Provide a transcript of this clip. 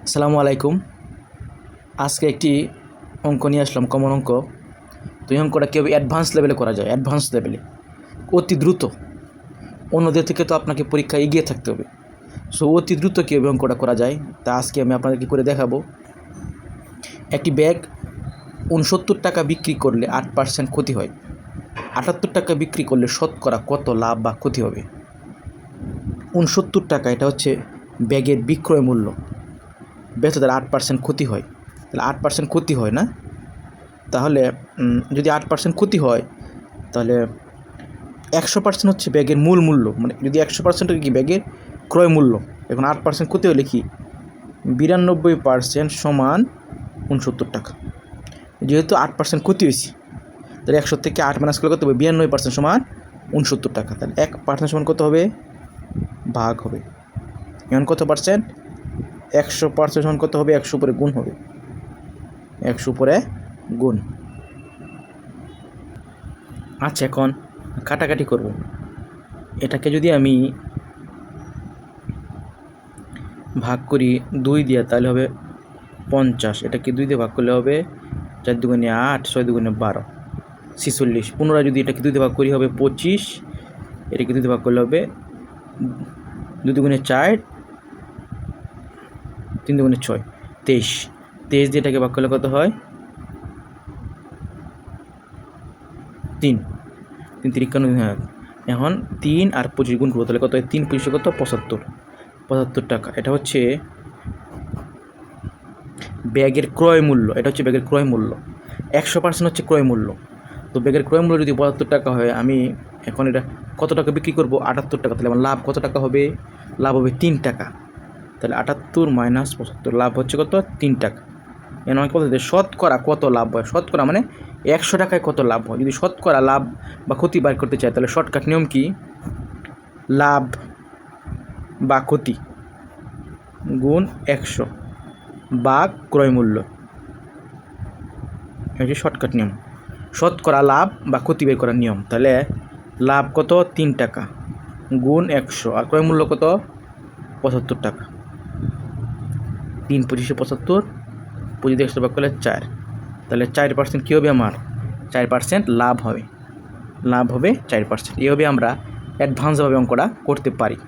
আসসালামু আলাইকুম। আজকে একটি অঙ্ক নিয়ে আসলাম, কমন অঙ্ক। তো এই অঙ্কটা কীভাবে অ্যাডভান্স লেভেলে করা যায়, অ্যাডভান্স লেভেলে অতি দ্রুত। অন্যদের থেকে তো আপনাকে পরীক্ষায় এগিয়ে থাকতে হবে। সো অতি দ্রুত কীভাবে অঙ্কটা করা যায় তা আজকে আমি আপনাদেরকে করে দেখাবো। একটি ব্যাগ 69 টাকা বিক্রি করলে 8% ক্ষতি হয়। 78 টাকা বিক্রি করলে শতকরা কত লাভ বা ক্ষতি হবে? 69 টাকা এটা হচ্ছে ব্যাগের বিক্রয় মূল্য, বেচে তার 8% ক্ষতি হয়, তাহলে 8% ক্ষতি হয় না? তাহলে যদি 8% ক্ষতি হয় তাহলে 100% হচ্ছে ব্যাগের মূল মূল্য, মানে যদি 100% কি ব্যাগের ক্রয় মূল্য, এখন 8% ক্ষতি হলে কি 92% সমান 69 টাকা। যেহেতু 8% ক্ষতি হয়েছে, তাহলে 100 থেকে 8 মাইনাস করলে কত হবে? 92% সমান 69 টাকা। তাহলে 1% সমান কত হবে? ভাগ হবে। এখন কত পার্সেন্ট? 100% সমান কত হবে? 100 উপরে গুণ হবে, 100 উপরে গুণ। আচ্ছা, এখন কাটাকাটি করব। এটাকে যদি আমি ভাগ করি 2 দিয়ে, তাহলে হবে 50। এটাকে 2 দিয়ে ভাগ করলে হবে 4 দুগুণে 8, 6 দুগুণে 12, 46। পুনরায় যদি এটাকে 2 দিয়ে ভাগ করি হবে 25। এটাকে 2 দিয়ে ভাগ করলে হবে 2 দুগুণে 4, 3 দুগুণে 6, 23। 23 দিয়ে এটাকে ভাগ করলে কত হয়? 3 3 53। হ্যাঁ, এখন 3 আর 25 গুণ করবো, তাহলে কত হয়? 3 25 কত? 75 টাকা। এটা হচ্ছে ব্যাগের ক্রয় মূল্য। এটা হচ্ছে ব্যাগের ক্রয় মূল্য। 100% হচ্ছে ক্রয় মূল্য। তো ব্যাগের ক্রয় মূল্য যদি 72 টাকা হয়, আমি এখন এটা কত টাকা বিক্রি করবো? 78 টাকা। তাহলে আমার লাভ কত টাকা হবে? লাভ হবে 3 টাকা। তাহলে 78 মাইনাস 75, লাভ হচ্ছে কত? 3 টাকা। এখন আমাকে বলতে শতকরা কত লাভ হয়। শতকরা মানে 100 টাকায় কত লাভ হয়। যদি শতকরা লাভ বা ক্ষতি বার করতে চাই, তাহলে শর্টকাট নিয়ম কি? লাভ বা ক্ষতি গুণ 100 ভাগ ক্রয় মূল্য। এটা হচ্ছে শর্টকাট নিয়ম, শতকরা লাভ বা ক্ষতি বের করার নিয়ম। তাহলে লাভ কত? 3 টাকা গুণ 100, আর ক্রয় মূল্য কত? 75 টাকা। 3 25 75, 25 100 ভাগ করলে 4, তাহলে 4% কী হবে? আমার 4% লাভ হবে। লাভ হবে 4%। এইভাবে আমরা অ্যাডভান্সভাবে অঙ্কটা করতে পারি।